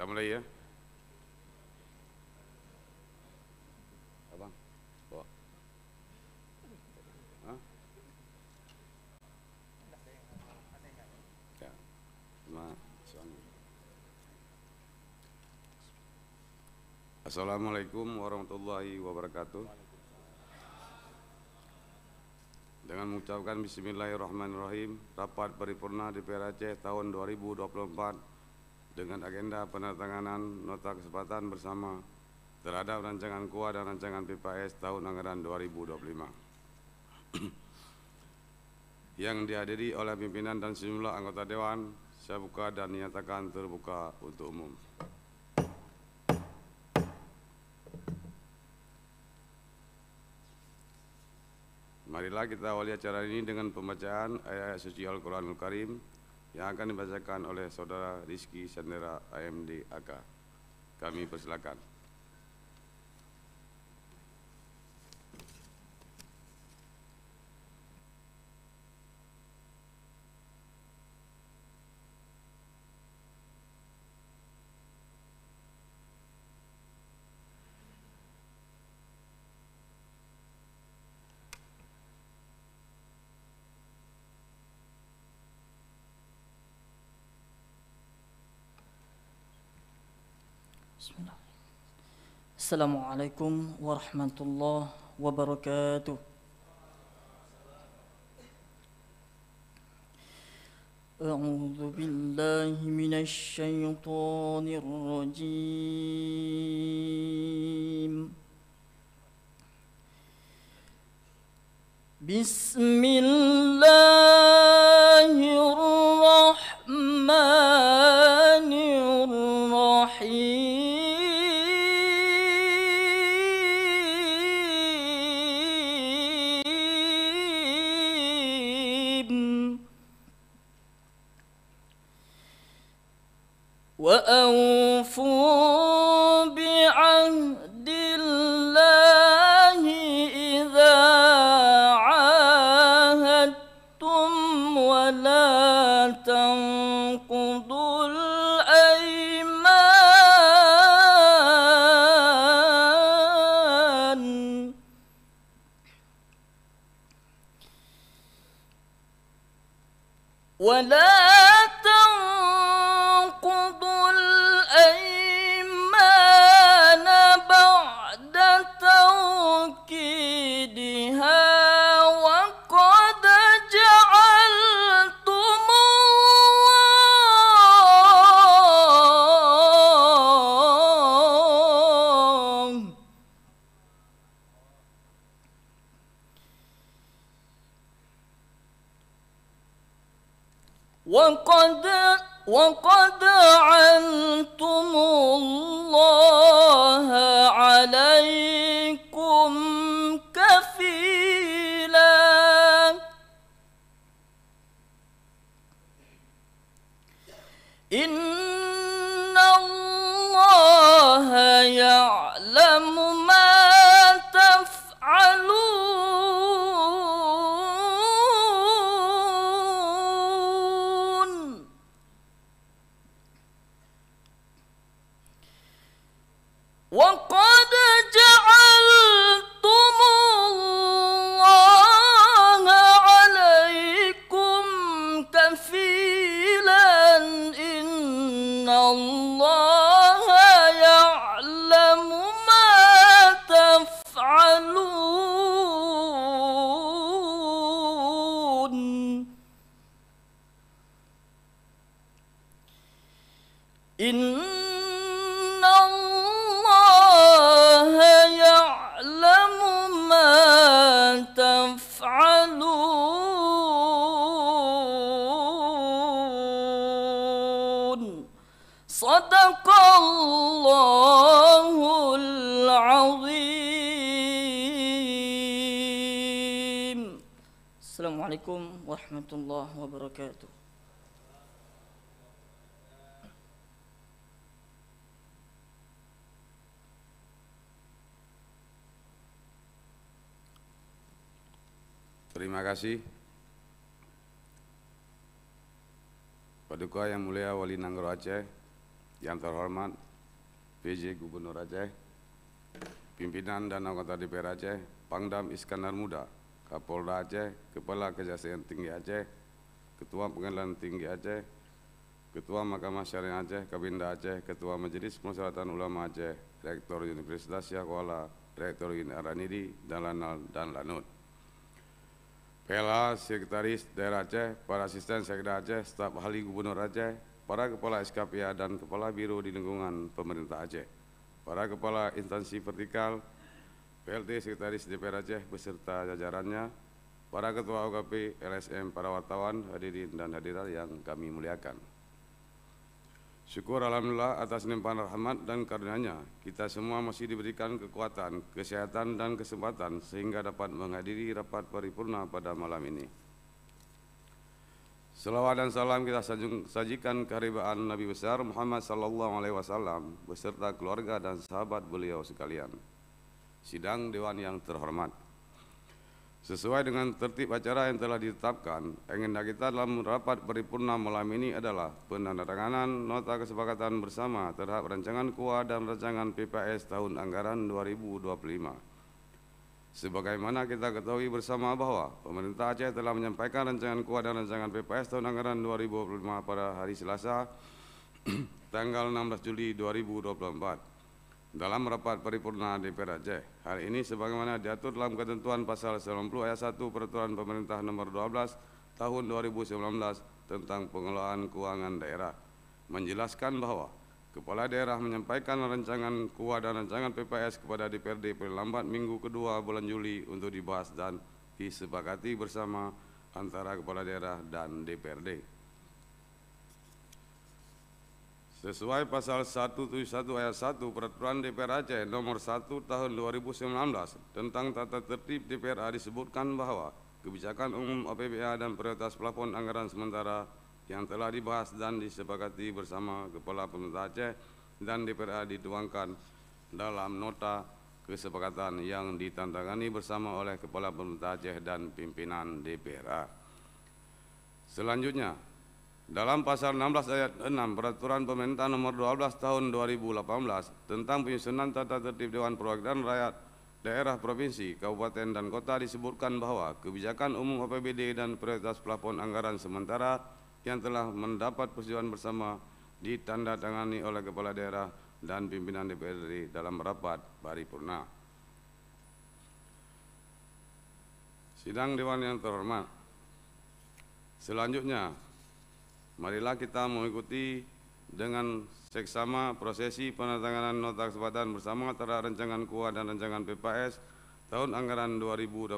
Kita mulai ya. Abang, bawa. Hah? Ya, soalnya. Assalamualaikum warahmatullahi wabarakatuh. Dengan mengucapkan bismillahirrahmanirrahim, rapat paripurna DPR Aceh tahun 2024 dengan agenda penandatanganan nota kesepakatan bersama terhadap rancangan KUA dan rancangan PPAS tahun anggaran 2025 yang dihadiri oleh pimpinan dan sejumlah anggota Dewan. Saya buka dan nyatakan terbuka untuk umum. Marilah kita awali acara ini dengan pembacaan ayat-ayat suci Al-Quranul Karim yang akan dibacakan oleh Saudara Rizky Sandera AMD AK. Kami persilakan. Assalamualaikum warahmatullahi wabarakatuh. A'udzu billahi minasy syaithanir rajim. Bismillahirrahmanirrahim. وأوفوا بعهد الله إذا عاهدتم ولا تنقضوا الأيمان بعد توكيدها وقد جعلتم وقد جعلتم الله عليكم كفيلا إن الله يعلم ما تفعلون وقد جعلتم الله عليكم كفيلا إن الله يعلم ما تفعلون إن الله يعلم ما تفعلون صدق الله العظيم. Assalamualaikum warahmatullahi wabarakatuh. Terima kasih Paduka Yang Mulia Wali Nanggoro Aceh, yang terhormat PJ Gubernur Aceh, pimpinan dan anggota DPR Aceh, Pangdam Iskandar Muda, Kapolda Aceh, Kepala Kejaksaan Tinggi Aceh, Ketua Pengadilan Tinggi Aceh, Ketua Mahkamah Syariah Aceh, Kabinda Aceh, Ketua Majelis Permusyawaratan Ulama Aceh, Rektor Universitas Syah Kuala, Rektor UIN Aranidi, dan Lanut. PLA, Sekretaris Daerah Aceh, para asisten Sekda Aceh, staf ahli Gubernur Aceh, para kepala SKPA dan kepala biro di lingkungan pemerintah Aceh, para kepala instansi vertikal, PLT Sekretaris DPR Aceh beserta jajarannya, para ketua OKP, LSM, para wartawan, hadirin dan hadirat yang kami muliakan. Syukur Alhamdulillah atas limpahan rahmat dan karunia-Nya, kita semua masih diberikan kekuatan, kesehatan dan kesempatan sehingga dapat menghadiri rapat paripurna pada malam ini. Selawat dan salam kita sajikan kehadiran Nabi besar Muhammad sallallahu alaihi wasallam beserta keluarga dan sahabat beliau sekalian. Sidang Dewan yang terhormat, sesuai dengan tertib acara yang telah ditetapkan, agenda kita dalam rapat paripurna malam ini adalah penandatanganan nota kesepakatan bersama terhadap rancangan KUA dan rancangan PPS tahun anggaran 2025. Sebagaimana kita ketahui bersama bahwa pemerintah Aceh telah menyampaikan rancangan KUA dan rancangan PPS tahun anggaran 2025 pada hari Selasa, tanggal 16 Juli 2024. Dalam rapat paripurna DPR Aceh, hal ini sebagaimana diatur dalam ketentuan pasal 90 ayat 1 Peraturan Pemerintah Nomor 12 Tahun 2019 tentang pengelolaan keuangan daerah, menjelaskan bahwa Kepala Daerah menyampaikan rancangan KUA dan rancangan PPS kepada DPRD paling lambat minggu kedua bulan Juli untuk dibahas dan disepakati bersama antara Kepala Daerah dan DPRD. Sesuai pasal 171 ayat 1 Peraturan DPR Aceh nomor 1 tahun 2019 tentang tata tertib DPRA disebutkan bahwa kebijakan umum APBA dan prioritas plafon anggaran sementara yang telah dibahas dan disepakati bersama Kepala Pemerintah Aceh dan DPRA dituangkan dalam nota kesepakatan yang ditandatangani bersama oleh Kepala Pemerintah Aceh dan pimpinan DPRA. Selanjutnya, dalam pasal 16 ayat 6 Peraturan Pemerintah Nomor 12 Tahun 2018 tentang penyusunan tata tertib Dewan Perwakilan Rakyat Daerah Provinsi, Kabupaten dan Kota disebutkan bahwa kebijakan umum APBD dan prioritas plafon anggaran sementara yang telah mendapat persetujuan bersama ditandatangani oleh Kepala Daerah dan pimpinan DPRD dalam rapat paripurna. Sidang Dewan yang terhormat, selanjutnya marilah kita mengikuti dengan seksama prosesi penandatanganan nota kesepakatan bersama antara rancangan KUA dan rancangan PPS tahun anggaran 2025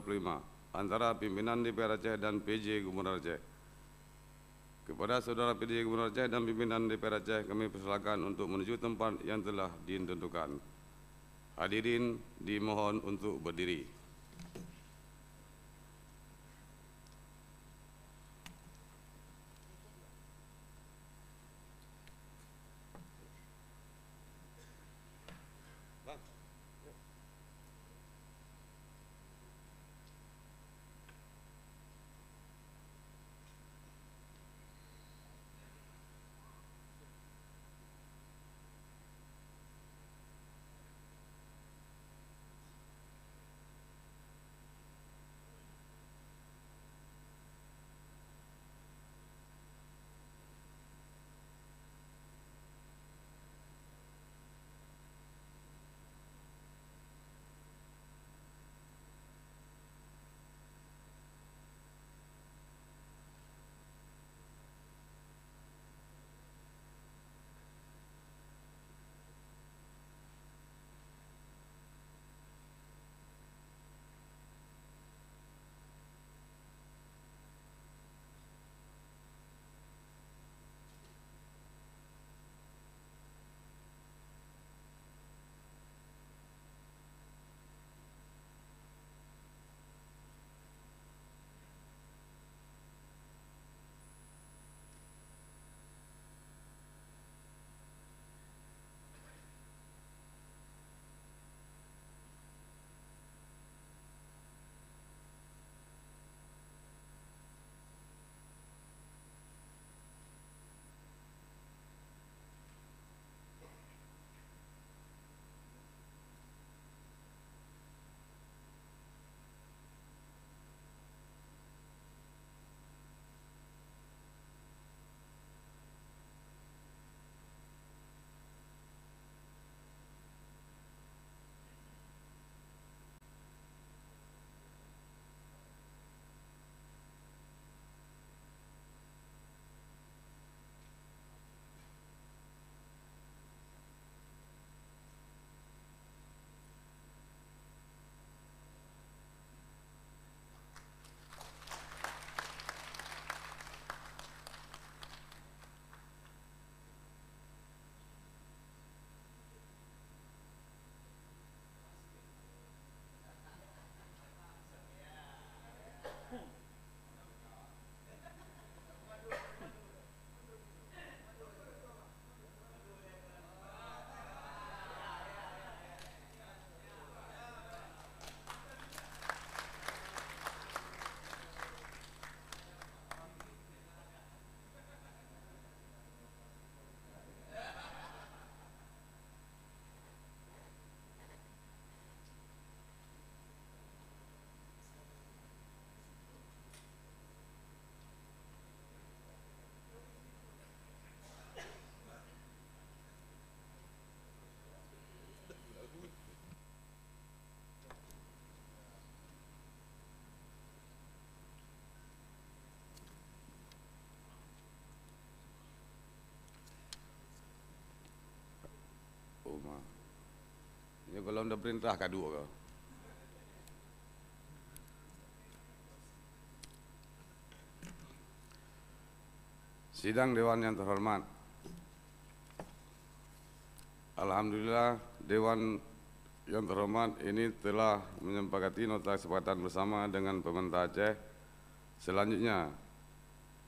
antara pimpinan DPR Aceh dan PJ Gubernur Aceh. Kepada saudara PJ Gubernur Aceh dan pimpinan DPR Aceh, kami persilakan untuk menuju tempat yang telah ditentukan. Hadirin dimohon untuk berdiri. Ya kalau udah perintah kadu kau. Sidang Dewan yang terhormat. Alhamdulillah Dewan yang terhormat ini telah menyepakati nota kesepakatan bersama dengan pemerintah Aceh. Selanjutnya,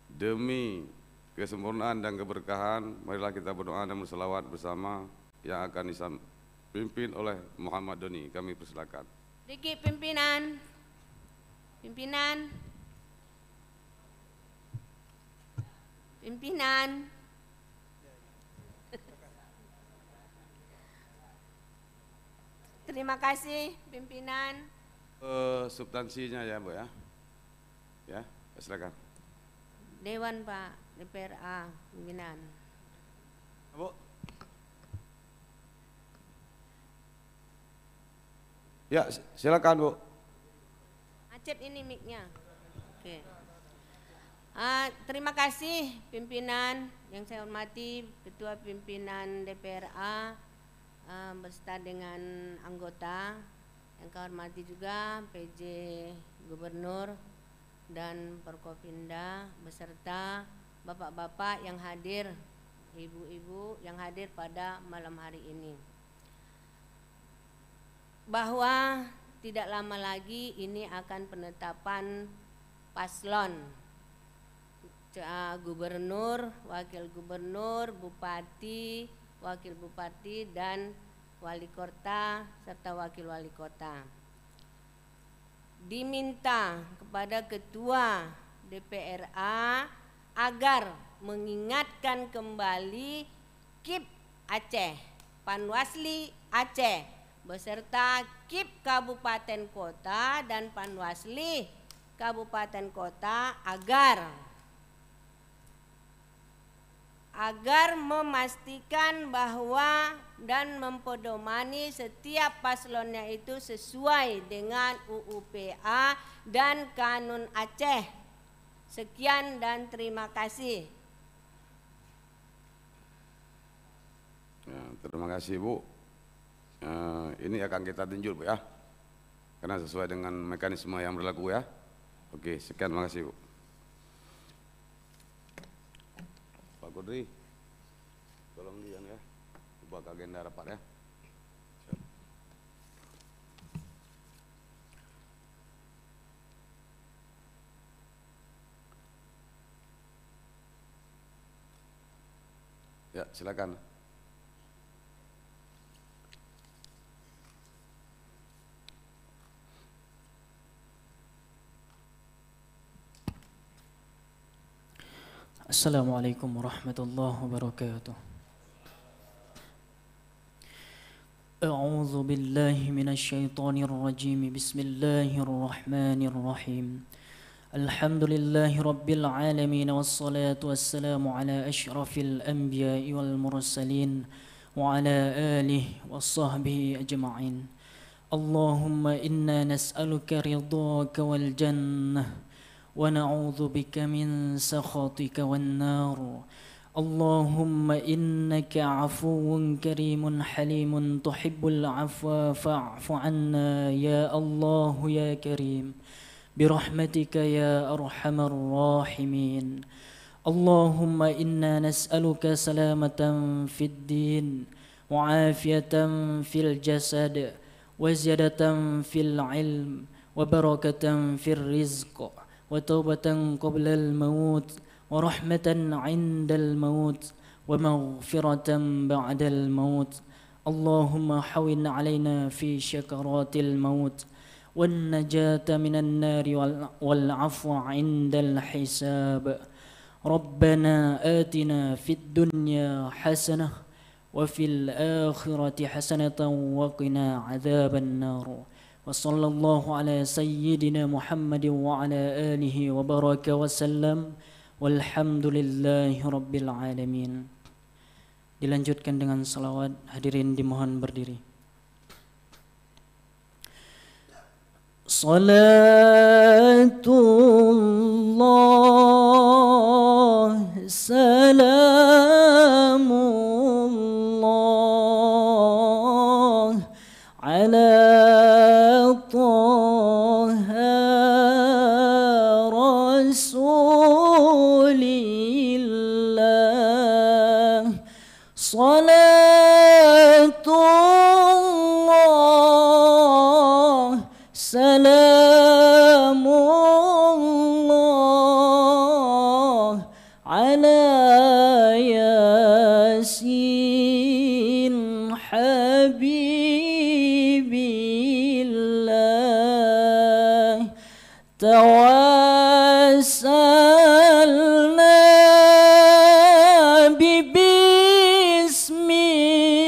demi kesempurnaan dan keberkahan, marilah kita berdoa dan berselawat bersama yang akan dipimpin oleh Muhammad Doni. Kami persilakan. Diki pimpinan. Pimpinan. Pimpinan. Terima kasih pimpinan. Substansinya ya Bu ya. Ya, silakan. Dewan Pak DPRA pimpinan. Bu. Ya, silakan Bu. Macet ini mic-nya. Oke. Terima kasih pimpinan yang saya hormati, Ketua Pimpinan DPRA beserta dengan anggota, yang kami hormati juga PJ Gubernur dan Forkopimda beserta bapak-bapak yang hadir, ibu-ibu yang hadir pada malam hari ini. Bahwa tidak lama lagi ini akan penetapan paslon gubernur, wakil gubernur, bupati, wakil bupati dan wali kota serta wakil wali kota. Diminta kepada Ketua DPRA agar mengingatkan kembali KIP Aceh, Panwasli Aceh beserta KIP Kabupaten Kota dan Panwasli Kabupaten Kota agar memastikan bahwa dan mempedomani setiap paslonnya itu sesuai dengan UUPA dan Kanun Aceh. Sekian dan terima kasih. Ya, terima kasih Bu. Ini akan kita tinjau Bu ya, karena sesuai dengan mekanisme yang berlaku ya. Oke, sekian, terima kasih Bu. Pak Kudri, tolong dia ya, buat agenda rapat ya. Ya, silakan. Assalamualaikum warahmatullahi wabarakatuh. A'udzu billahi minasyaitonir rajim. Bismillahirrahmanirrahim. Alhamdulillahi rabbil alamin wassalatu wassalamu ala asyrafil anbiya'i wal mursalin wa ala alihi washabbihi ajma'in. Allahumma inna nas'aluka ridhaka wal jannah ونعوذ بك من سخطك والنار اللهم إنك عفو كريم حليم تحب العفو فاعف عنا يا الله يا كريم برحمتك يا أرحم الراحمين اللهم إنا نسألك سلامة في الدين وعافية في الجسد وزيادة في العلم وبركة في الرزق وتوبة قبل الموت ورحمة عند الموت ومغفرة بعد الموت اللهم حوّن علينا في شكرات الموت والنجاة من النار والعفو عند الحساب ربنا آتنا في الدنيا حسنة وفي الآخرة حسنة وقنا عذاب النار وصلى الله على سيدنا محمد وعلى آله وبارك وسلم والحمد لله رب العالمين. Dilanjutkan dengan salawat. Hadirin dimohon berdiri. Salatullah salamullah حبيب الله توسلنا ببسم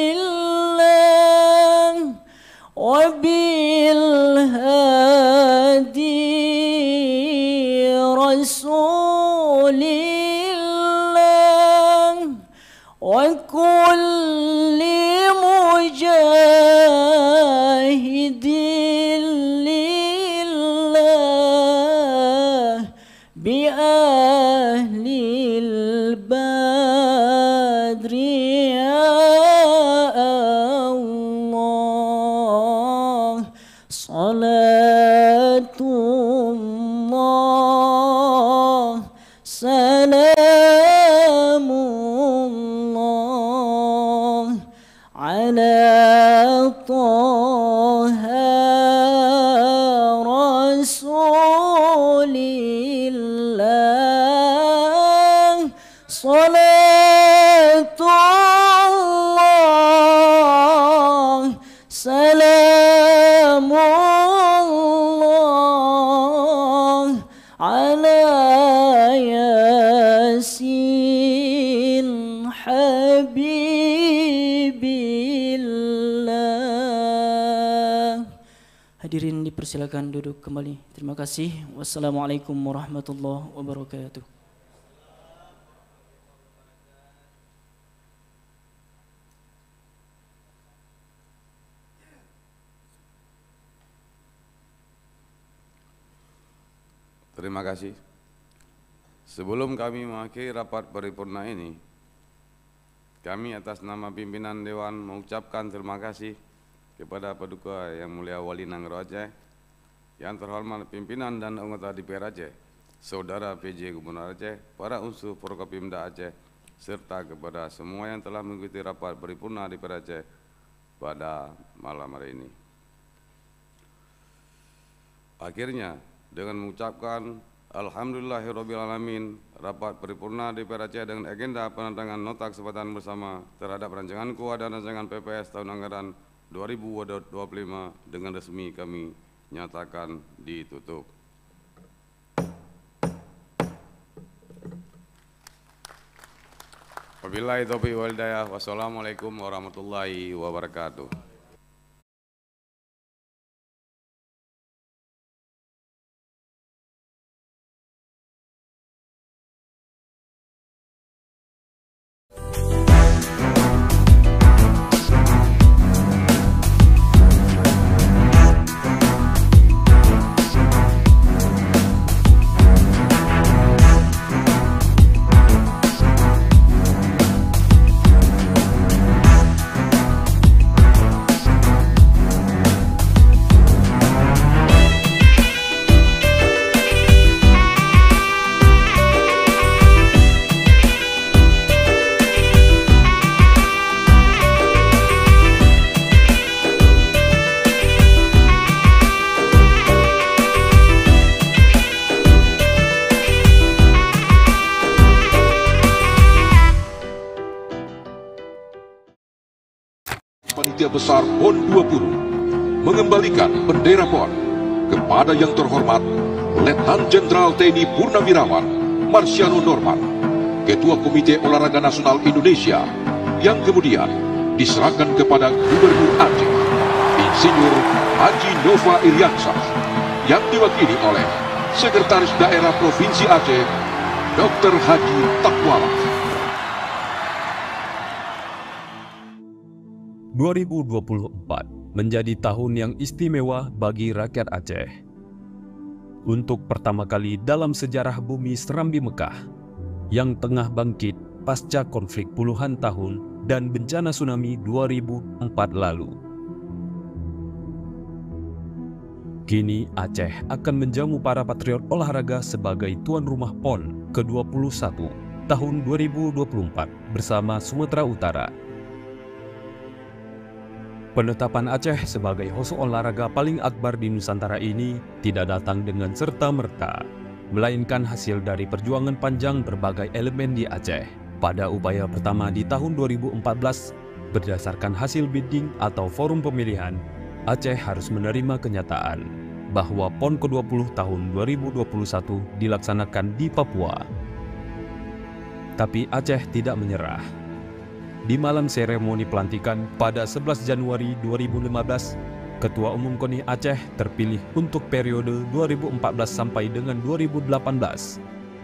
الله وبالهادي رسول الله وكل مجاهد لله بأهل البدر يا الله صلاة الله سلام الله على طه رسول الله صلاة الله سلام الله على ياسين حبيب الله. Hadirin dipersilakan duduk kembali. Terima kasih. Wassalamualaikum warahmatullahi wabarakatuh. Terima kasih. Sebelum kami mengakhiri rapat paripurna ini, kami atas nama pimpinan Dewan mengucapkan terima kasih kepada Paduka Yang Mulia Wali Nanggro Aceh, yang terhormat pimpinan dan anggota DPR Aceh, Saudara PJ Gubernur Aceh, para unsur Forkopimda Aceh, serta kepada semua yang telah mengikuti rapat paripurna DPR Aceh pada malam hari ini. Akhirnya, dengan mengucapkan Alhamdulillahirrabbilalamin, rapat paripurna DPR Aceh dengan agenda penandatanganan nota kesepakatan bersama terhadap rancangan KUA dan rancangan PPS tahun anggaran 2025 dengan resmi kami nyatakan ditutup. Wabillahi taufiq wal hidayah. Wassalamualaikum warahmatullahi wabarakatuh. Panitia Besar PON 20 mengembalikan bendera PON kepada yang terhormat Letnan Jenderal TNI Purnawirawan Marsiano Norman, Ketua Komite Olahraga Nasional Indonesia, yang kemudian diserahkan kepada Gubernur Aceh, Insinyur Haji Nova Iriansah, yang diwakili oleh Sekretaris Daerah Provinsi Aceh, Dr. Haji Takwala. 2024 menjadi tahun yang istimewa bagi rakyat Aceh. Untuk pertama kali dalam sejarah bumi Serambi Mekah yang tengah bangkit pasca konflik puluhan tahun dan bencana tsunami 2004 lalu. Kini Aceh akan menjamu para patriot olahraga sebagai tuan rumah PON ke-21 tahun 2024 bersama Sumatera Utara. Penetapan Aceh sebagai host olahraga paling akbar di Nusantara ini tidak datang dengan serta-merta, melainkan hasil dari perjuangan panjang berbagai elemen di Aceh. Pada upaya pertama di tahun 2014, berdasarkan hasil bidding atau forum pemilihan, Aceh harus menerima kenyataan bahwa PON ke-20 tahun 2021 dilaksanakan di Papua. Tapi Aceh tidak menyerah. Di malam seremoni pelantikan pada 11 Januari 2015, Ketua Umum KONI Aceh terpilih untuk periode 2014 sampai dengan 2018.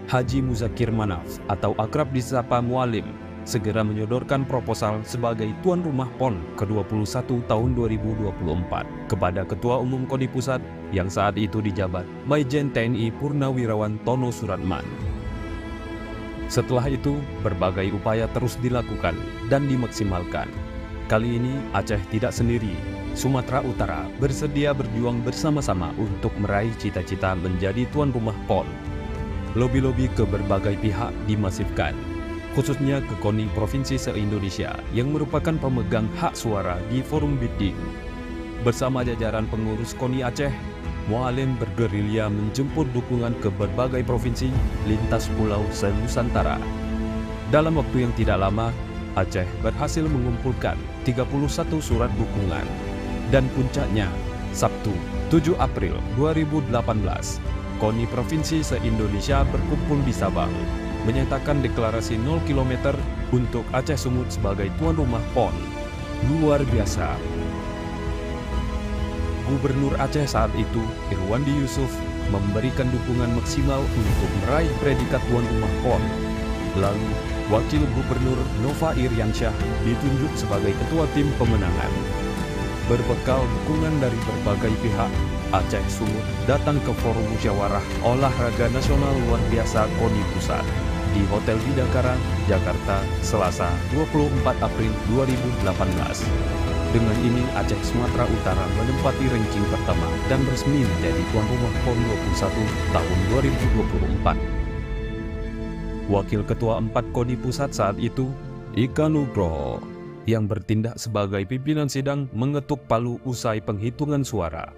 Haji Muzakir Manaf atau akrab disapa Mualim segera menyodorkan proposal sebagai tuan rumah PON ke-21 tahun 2024 kepada Ketua Umum KONI Pusat yang saat itu dijabat Maijen TNI Purnawirawan Tono Suratman. Setelah itu, berbagai upaya terus dilakukan dan dimaksimalkan. Kali ini Aceh tidak sendiri. Sumatera Utara bersedia berjuang bersama-sama untuk meraih cita-cita menjadi tuan rumah PON. Lobi-lobi ke berbagai pihak dimasifkan, khususnya ke KONI Provinsi se-Indonesia yang merupakan pemegang hak suara di forum bidding. Bersama jajaran pengurus KONI Aceh, Mualim bergerilya menjemput dukungan ke berbagai provinsi lintas pulau se-Nusantara. Dalam waktu yang tidak lama, Aceh berhasil mengumpulkan 31 surat dukungan. Dan puncaknya, Sabtu 7 April 2018, KONI Provinsi se-Indonesia berkumpul di Sabang, menyatakan deklarasi 0 km untuk Aceh Sumut sebagai tuan rumah PON. Luar biasa. Gubernur Aceh saat itu, Irwandi Yusuf, memberikan dukungan maksimal untuk meraih predikat tuan rumah PON. Lalu, Wakil Gubernur Nova Iriansyah ditunjuk sebagai ketua tim pemenangan. Berbekal dukungan dari berbagai pihak, Aceh Sumut datang ke Forum Musyawarah Olahraga Nasional Luar Biasa KONI Pusat di Hotel Bidakara, Jakarta, Selasa 24 April 2018. Dengan ini, Aceh Sumatera Utara menempati ranking pertama dan resmi menjadi tuan rumah PON 21 tahun 2024. Wakil Ketua 4 KONI Pusat saat itu, Ika Nugroho, yang bertindak sebagai pimpinan sidang mengetuk palu usai penghitungan suara.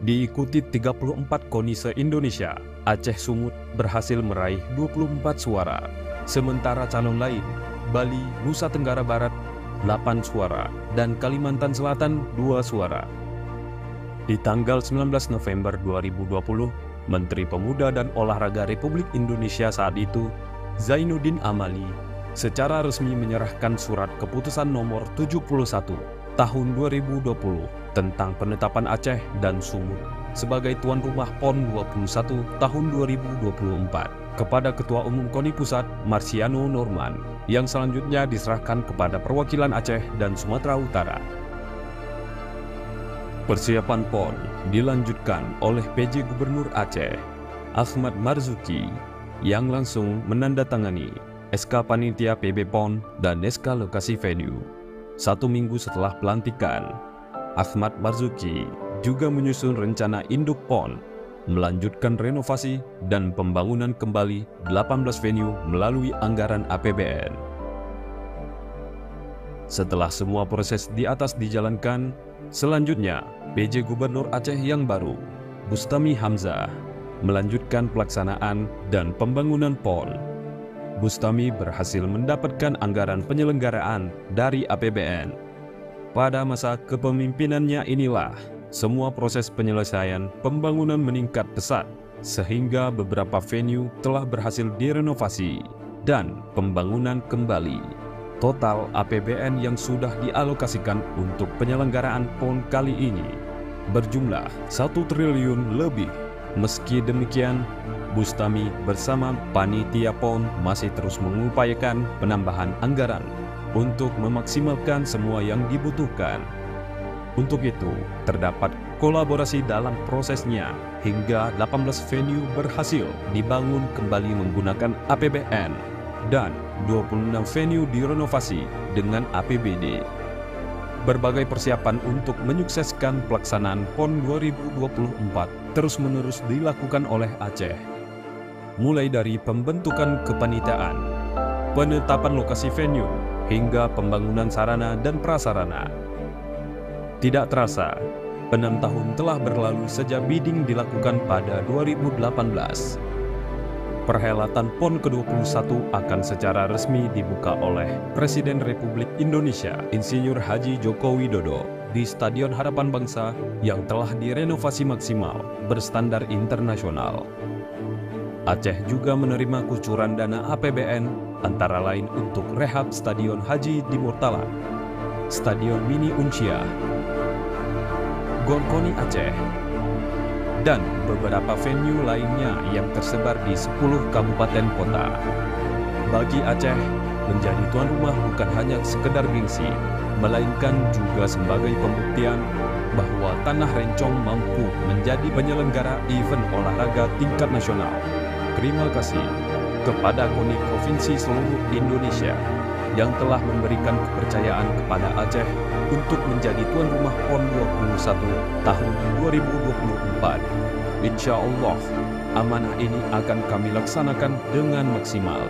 Diikuti 34 KONI se-Indonesia, Aceh Sumut berhasil meraih 24 suara. Sementara calon lain, Bali, Nusa Tenggara Barat, 8 suara, dan Kalimantan Selatan 2 suara. Di tanggal 19 November 2020, Menteri Pemuda dan Olahraga Republik Indonesia saat itu, Zainuddin Amali, secara resmi menyerahkan surat keputusan nomor 71 tahun 2020 tentang penetapan Aceh dan Sumut sebagai tuan rumah PON 21 tahun 2024 kepada Ketua Umum KONI Pusat Marsiano Norman, yang selanjutnya diserahkan kepada perwakilan Aceh dan Sumatera Utara. Persiapan PON dilanjutkan oleh PJ Gubernur Aceh, Ahmad Marzuki, yang langsung menandatangani SK Panitia PB PON dan SK Lokasi Venue. 1 minggu setelah pelantikan, Ahmad Marzuki juga menyusun rencana induk PON, melanjutkan renovasi dan pembangunan kembali 18 venue melalui anggaran APBN. Setelah semua proses di atas dijalankan, selanjutnya PJ Gubernur Aceh yang baru, Bustami Hamzah, melanjutkan pelaksanaan dan pembangunan PON. Bustami berhasil mendapatkan anggaran penyelenggaraan dari APBN. Pada masa kepemimpinannya inilah, semua proses penyelesaian pembangunan meningkat pesat, sehingga beberapa venue telah berhasil direnovasi dan pembangunan kembali. Total APBN yang sudah dialokasikan untuk penyelenggaraan PON kali ini berjumlah 1 triliun lebih. Meski demikian, Bustami bersama Panitia PON masih terus mengupayakan penambahan anggaran untuk memaksimalkan semua yang dibutuhkan. Untuk itu, terdapat kolaborasi dalam prosesnya hingga 18 venue berhasil dibangun kembali menggunakan APBN dan 26 venue direnovasi dengan APBD. Berbagai persiapan untuk menyukseskan pelaksanaan PON 2024 terus-menerus dilakukan oleh Aceh. Mulai dari pembentukan kepanitiaan, penetapan lokasi venue, hingga pembangunan sarana dan prasarana. Tidak terasa, 6 tahun telah berlalu sejak bidding dilakukan pada 2018. Perhelatan PON ke-21 akan secara resmi dibuka oleh Presiden Republik Indonesia Insinyur Haji Joko Widodo di Stadion Harapan Bangsa yang telah direnovasi maksimal berstandar internasional. Aceh juga menerima kucuran dana APBN antara lain untuk rehab Stadion Haji di Murtalan, Stadion Mini Uncia, Gor Koni Aceh, dan beberapa venue lainnya yang tersebar di 10 kabupaten kota. Bagi Aceh, menjadi tuan rumah bukan hanya sekedar gengsi, melainkan juga sebagai pembuktian bahwa Tanah Rencong mampu menjadi penyelenggara event olahraga tingkat nasional. Terima kasih kepada KONI Provinsi seluruh Indonesia yang telah memberikan kepercayaan kepada Aceh untuk menjadi tuan rumah PON 21 tahun 2024. Insya Allah, amanah ini akan kami laksanakan dengan maksimal.